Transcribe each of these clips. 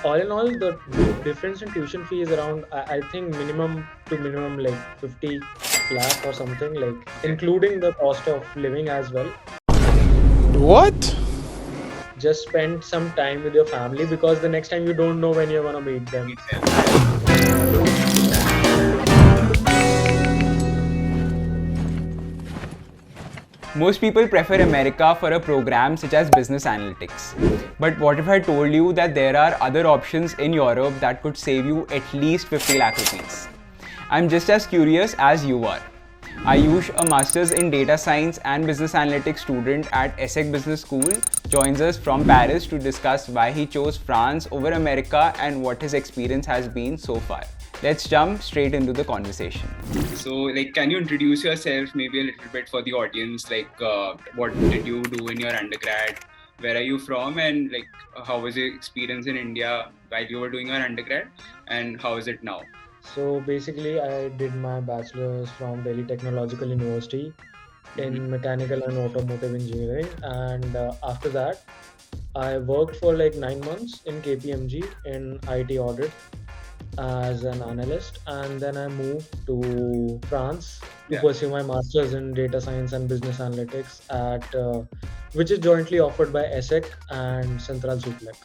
all in all, the difference in tuition fee is around, I think, minimum to minimum like 50 lakh or something, like Okay. including the cost of living as well. What? Just spend some time with your family, because the next time you don't know when you're gonna meet them. Meet them. Yeah. Most people prefer America for a program such as business analytics. But what if I told you that there are other options in Europe that could save you at least 50 lakh rupees? I'm just as curious as you are. Ayush, a master's in data science and business analytics student at ESSEC Business School, joins us from Paris to discuss why he chose France over America and what his experience has been so far. Let's jump straight into the conversation. So, like, can you introduce yourself maybe a little bit for the audience? Like, what did you do in your undergrad? Where are you from? And like, how was your experience in India while you were doing your undergrad? And how is it now? So basically, I did my bachelor's from Delhi Technological University in mechanical and automotive engineering, and after that, I worked for like 9 months in KPMG in IT audit as an analyst, and then I moved to France to Yeah. pursue my master's in data science and business analytics at which is jointly offered by ESSEC and Central Suplec.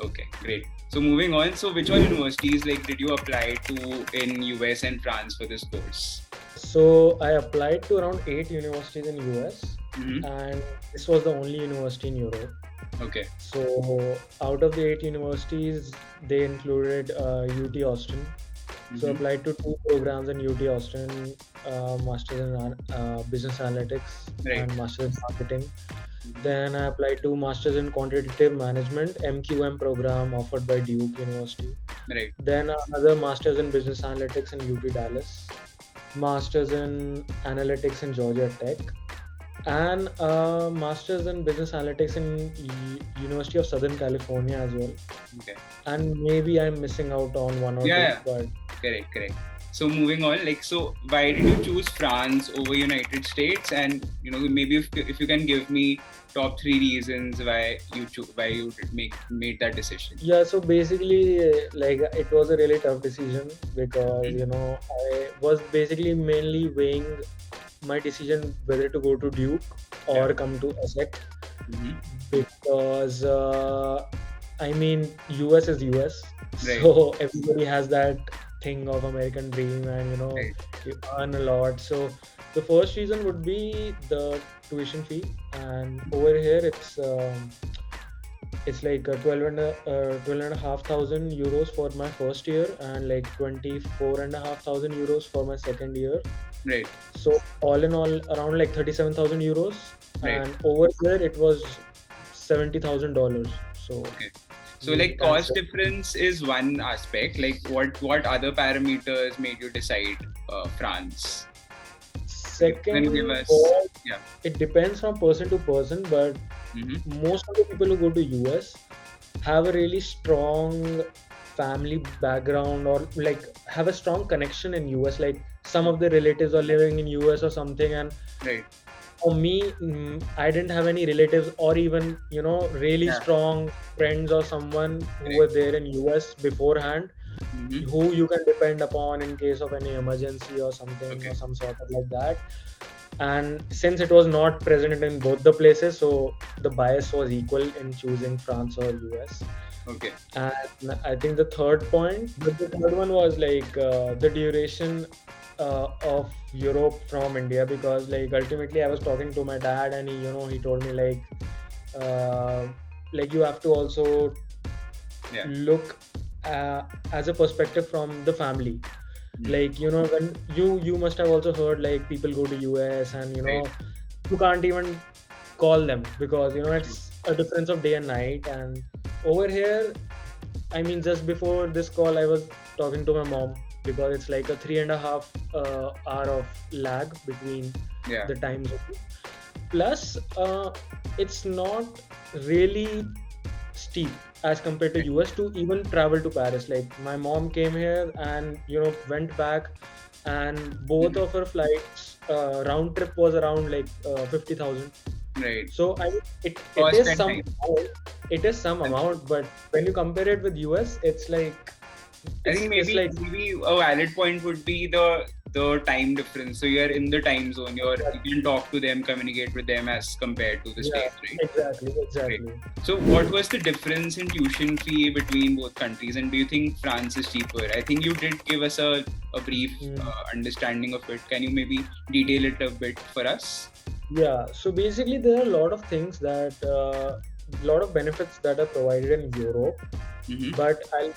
Okay, great. So moving on. So which all universities like did you apply to in US and France for this course? So I applied to around 8 universities in US, Mm-hmm. and this was the only university in Europe. Okay. So out of the 8 universities, they included UT Austin. So I Mhm. applied to 2 programs in UT Austin, Masters in Business Analytics Right. and Masters in Marketing. Then I applied to Masters in Quantitative Management, MQM program offered by Duke University. Right. Then another Masters in Business Analytics in UT Dallas, Masters in Analytics in Georgia Tech, and Masters in Business Analytics in University of Southern California as well. Okay. And maybe I'm missing out on one or Yeah, two, but correct, correct. So moving on, like, so why did you choose France over United States? And you know, maybe if you can give me top 3 reasons why you made that decision. yeah. So basically, like it was a really tough decision, because I was basically mainly weighing my decision whether to go to Duke or Yeah. come to ESSEC, Mm-hmm. because I mean US is US, Right. so everybody has that thing of American dream, and Right. you earn a lot. So the first reason would be the tuition fee, and over here it's like 12 and a half thousand euros for my first year, and like 24 and a half thousand euros for my second year. Right. So all in all, around like 37,000 euros, Right. and over there it was $70,000. So Okay. So like that's cost difference is one aspect. Like what other parameters made you decide France? Can you give second. us? Yeah. It depends from person to person, but Mm-hmm. most of the people who go to US have a really strong family background, or like have a strong connection in US. Like some of the relatives are living in US or something, and Right. for me, I didn't have any relatives or even really Yeah. strong friends or someone who Right. were there in US beforehand, Mm-hmm. who you can depend upon in case of any emergency or something, Okay. or some sort of like that. And since it was not present in both the places, so the bias was equal in choosing France or US. Okay. And I think the third point, but the third one was like the duration of Europe from India, because like ultimately I was talking to my dad, and he told me uh, like you have to also Yeah. look as a perspective from the family. Like when you must have also heard like people go to US, and Right. you can't even call them, because it's a difference of day and night. And over here, I mean, just before this call, I was talking to my mom, because it's like a 3.5 hour of lag between Yeah. the time zone. Plus, it's not really steep as compared to US to even travel to Paris. Like my mom came here and went back, and both of her flights round trip was around like 50,000. Right. So it Cost is and some time. amount, it is some amount, but when you compare it with US, it's like I think it's like maybe a valid point would be the time difference. So you're in the time zone. You can talk to them, communicate with them as compared to the yeah, States, right? exactly, Right. exactly. So what was the difference in tuition fee between both countries, and do you think France is cheaper? I think you did give us a brief Mm. understanding of it. Can you maybe detail it a bit for us? Yeah, so basically there are a lot of things that lot of benefits that are provided in Europe, Mm-hmm. but I'll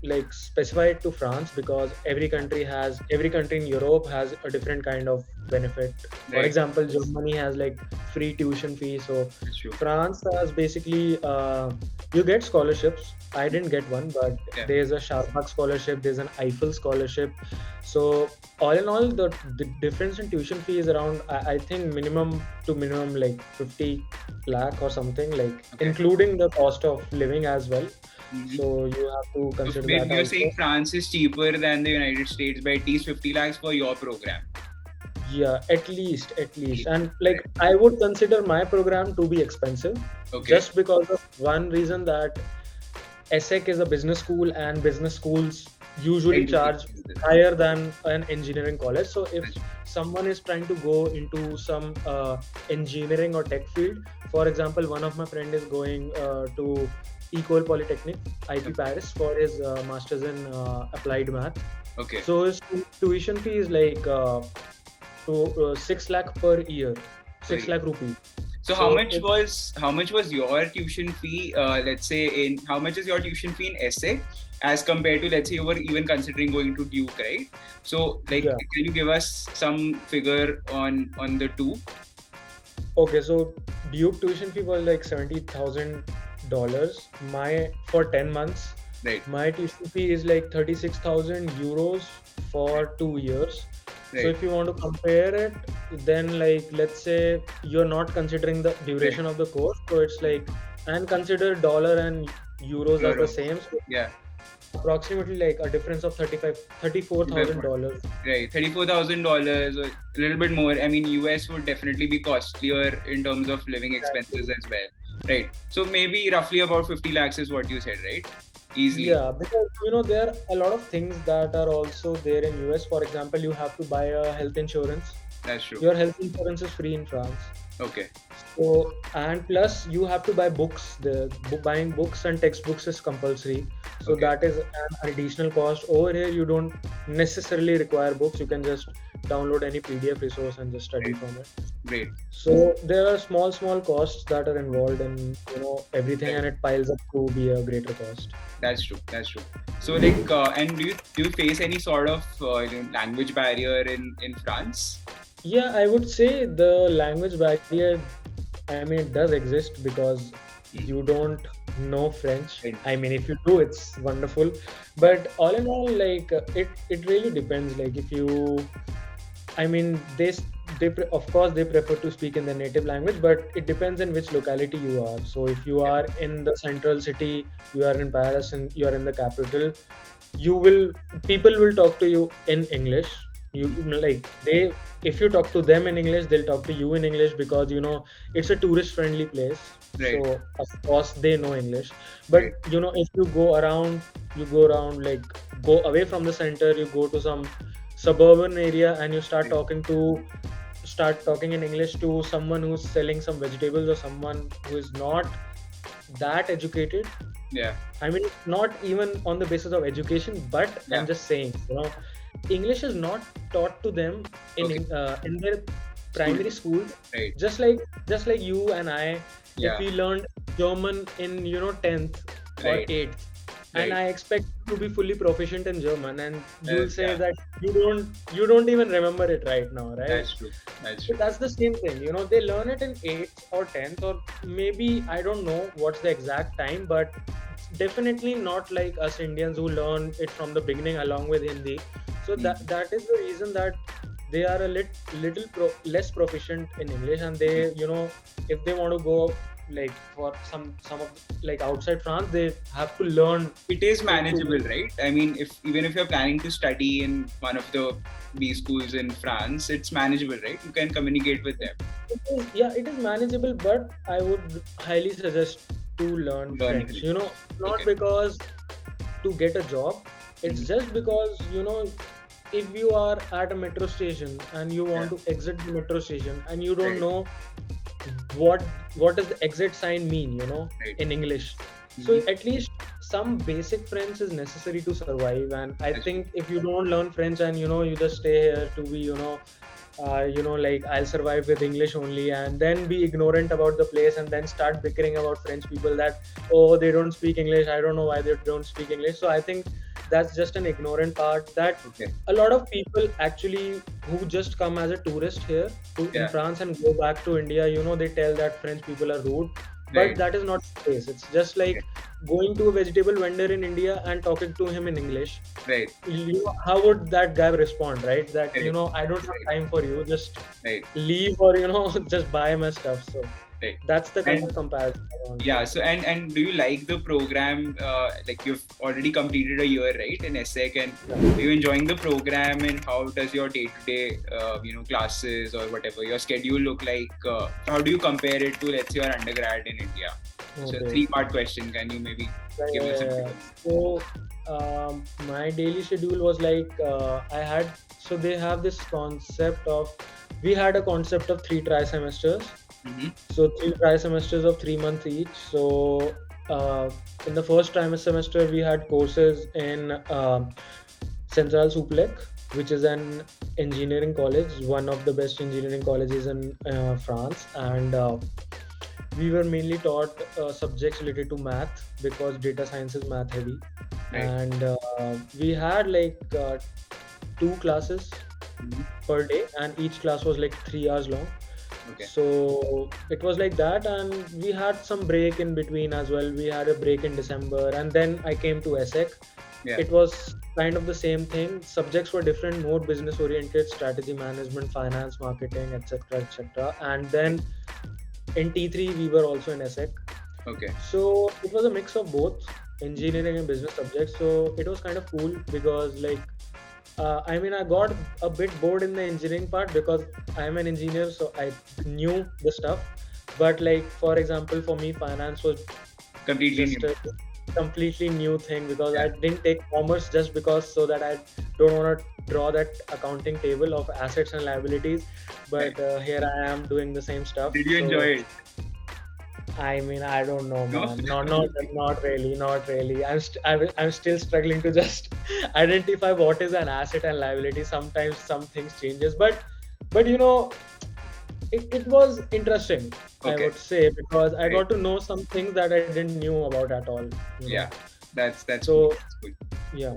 like specify it to France because every country in Europe has a different kind of benefit. For Right. example, Germany has like free tuition fee. So That's true. France has basically you get scholarships. I didn't get one, but Yeah. there's a Sharpak scholarship, there's an Eiffel scholarship. So all in all, the difference in tuition fee is around I think minimum to minimum like 50 lakh or something, like Okay. including the cost of living as well. Mm-hmm. So you have to So consider maybe that you're also. saying France is cheaper than the United States by at least 50 lakhs for your program. Yeah, at least. And like I would consider my program to be expensive Okay. just because of one reason that ESSEC is a business school and business schools usually charge higher than an engineering college. So if someone is trying to go into some engineering or tech field, for example, one of my friend is going to Ecole Polytechnic, IP Paris, for his masters in applied math. Okay. So his tuition fee is like 6 lakh per year, 6 lakh rupees. So how much was your tuition fee? Let's say how much is your tuition fee in ESSEC as compared to, let's say, you were even considering going to Duke, right? So like, Yeah. can you give us some figure on the two? Okay, so Duke tuition fee was like $70,000. For 10 months. Right. My tuition fee is like 36,000 euros for 2 years. Right. So if you want to compare it, then like let's say you're not considering the duration of the course, so it's like, and consider dollar and euros as the same. So Yeah. approximately like a difference of $34,000. Right, $34,000, a little bit more. I mean, US would definitely be costlier in terms of living expenses as well. Right. So maybe roughly about 50 lakhs is what you said, right? Easily. Yeah, because there are a lot of things that are also there in US. For example, you have to buy a health insurance. That's true. Your health insurance is free in France. Okay. So, and plus you have to buy books. Buying books and textbooks is compulsory. So that is an additional cost. Over here, you don't necessarily require books. You can just download any PDF resource and just study from it. Great. So there are small costs that are involved in everything, and it piles up to be a greater cost. That's true. So like, and do you face any sort of language barrier in France? Yeah, I would say the language barrier, I mean, it does exist because you don't know French. Right. I mean, if you do, it's wonderful. But all in all, like it really depends. Like if you, I mean, of course they prefer to speak in their native language, but it depends in which locality you are. So if you are in the central city, you are in Paris and you are in the capital, people will talk to you in English. If you talk to them in English, they'll talk to you in English because it's a tourist friendly place. Right. So of course they know English. But if you go around like go away from the center, you go to some suburban area and you start talking in English to someone who's selling some vegetables or someone who is not that educated. Yeah. I mean, not even on the basis of education, but I'm just saying, English is not taught to them in their primary school. Right. Just like you and I, Yeah. if we learned German in 10th or 8th, and I expect you to be fully proficient in German, and you'll say that you don't even remember it right now, right? That's true. So that's the same thing. They learn it in 8th or 10th, or maybe I don't know what's the exact time, but definitely not like us Indians who learn it from the beginning along with Hindi. So that is the reason that they are a little less proficient in English, and they if they want to go like for some of like outside France, they have to learn. It is manageable, right? I mean, even if you're planning to study in one of the B schools in France, it's manageable, right? You can communicate with them. It is manageable, but I would highly suggest to learn Learn French. French. Not Okay. because to get a job. It's just because if you are at a metro station and you want to exit the metro station and you don't Right. know what does the exit sign mean, Right. in English. So at least some basic French is necessary to survive. And I think if you don't learn French and you just stay here to be like I'll survive with English only, and then be ignorant about the place and then start bickering about French people that, oh, they don't speak English, I don't know why they don't speak English. So I think that's just an ignorant part that a lot of people actually who just come as a tourist here in France and go back to India, they tell that French people are rude. But that is not the case. It's just like going to a vegetable vendor in India and talking to him in English. Right. How would that guy respond, right? That, I don't have time for you. Just leave or, just buy my stuff. So that's the kind of comparison. Yeah. So, and do you like the program? Like you've already completed a year, right, in ESSEC, and are you enjoying the program? And how does your day-to-day, classes or whatever your schedule look like? How do you compare it to, let's say, your undergrad in India? So, 3-part question. Can you maybe give us a So, my daily schedule was like so they have this concept of, we had a concept of 3 tri-semesters. So 3 tri-semesters of 3 months each. So in the first trimester, we had courses in Central Suplec, which is an engineering college, one of the best engineering colleges in France. And we were mainly taught subjects related to math, because data science is math heavy. And we had like 2 classes per day, and each class was like 3 hours long. So it was like that, and we had some break in between as well. We had a break in December, and then I came to ESSEC. It was kind of the same thing. Subjects were different, more business oriented, strategy management, finance, marketing, etc., etc. And then in T3 we were also in ESSEC. So it was a mix of both engineering and business subjects. So it was kind of cool because I got a bit bored in the engineering part because I'm an engineer, so I knew the stuff. But like, for example, for me, finance was completely new thing, because I didn't take commerce just because so that I don't want to draw that accounting table of assets and liabilities. But here I am doing the same stuff. Did you enjoy it? I don't know, man. Not really. I'm still struggling to just identify what is an asset and liability. Sometimes some things changes, but it was interesting. I would say, because I got to know some things that I didn't knew about at all. That's so cool. That's good. Yeah.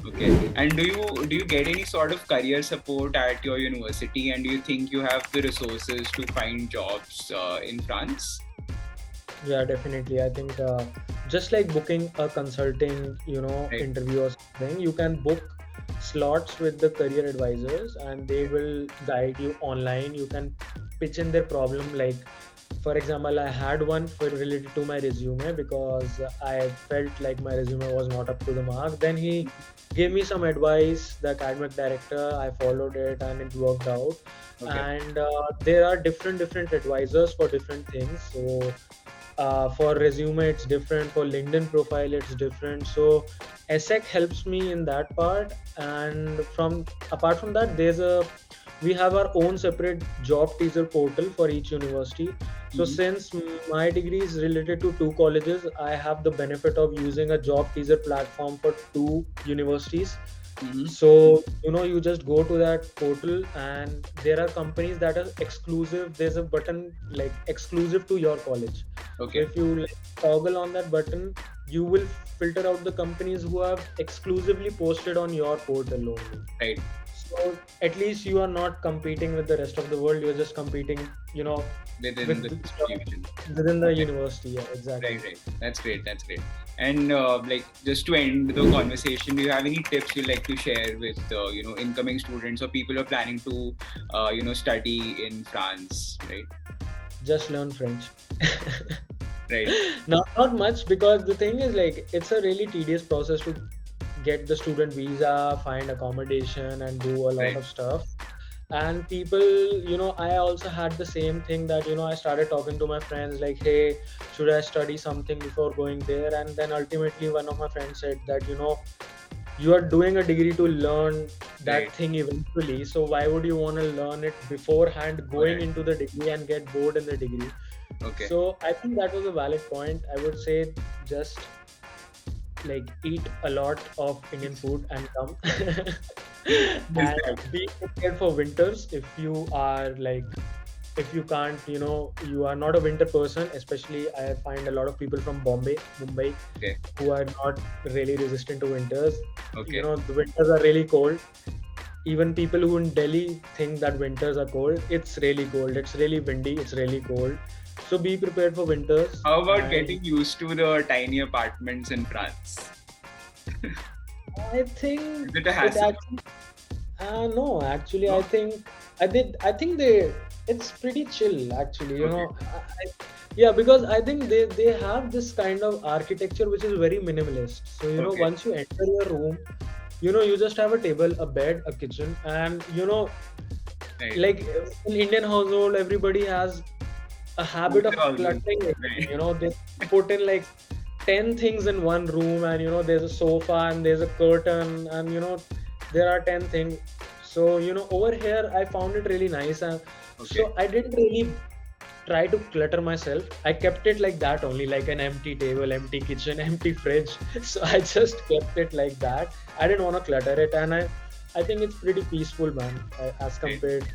Okay. And do you get any sort of career support at your university? And do you think you have the resources to find jobs in France? Yeah, definitely. I think just like booking a consulting, interview or something, you can book slots with the career advisors and they will guide you online. You can pitch in their problem. Like, for example, I had one related to my resume because I felt like my resume was not up to the mark. Then he gave me some advice, the academic director. I followed it and it worked out. And there are different advisors for different things. So for resume it's different, for LinkedIn profile it's different. So ESSEC helps me in that part. And apart from that, we have our own separate job teaser portal for each university. So since my degree is related to 2 colleges, I have the benefit of using a job teaser platform for 2 universities. So you just go to that portal and there are companies that are exclusive. There's a button like exclusive to your college. If you toggle on that button, you will filter out the companies who have exclusively posted on your portal only. So at least you are not competing with the rest of the world. You're just competing, within the university. Yeah, exactly. Right. That's great. And just to end the conversation, do you have any tips you'd like to share with incoming students or people who are planning to study in France? Right. Just learn French. Right. Not much, because the thing is like it's a really tedious process to get the student visa, find accommodation, and do a lot Right. of stuff. And people, I also had the same thing that I started talking to my friends like, hey, should I study something before going there? And then ultimately one of my friends said that you are doing a degree to learn that Right. thing eventually, so why would you want to learn it beforehand going Alright. into the degree and get bored in the degree? Okay. So I think that was a valid point. I would say just like eat a lot of Indian food and come. Is And that be prepared for winters if you are like, if you can't, you are not a winter person. Especially I find a lot of people from Bombay, Mumbai, okay? who are not really resistant to winters. Okay. The winters are really cold. Even people who in Delhi think that winters are cold, it's really cold. It's really windy. It's really cold. So be prepared for winters. How about And getting used to the tiny apartments in France? I think Is it a it hassle? actually, no, actually, No? I think it's pretty chill actually. Okay. Yeah, because I think they have this kind of architecture which is very minimalist. So Okay. once you enter your room, you just have a table, a bed, a kitchen, and Right. like in Indian household, everybody has a habit of They're all good. cluttering it. Right. They put in like 10 things in one room, and there's a sofa and there's a curtain, and there are 10 things. So over here I found it really nice, and Okay. so I didn't really try to clutter myself. I kept it like that only, like an empty table, empty kitchen, empty fridge. So I just kept it like that. I didn't want to clutter it, and I think it's pretty peaceful, man, as compared.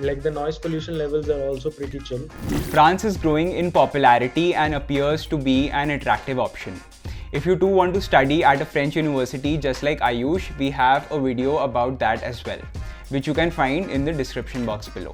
Like the noise pollution levels are also pretty chill. France is growing in popularity and appears to be an attractive option. If you too want to study at a French university just like Ayush, we have a video about that as well, which you can find in the description box below.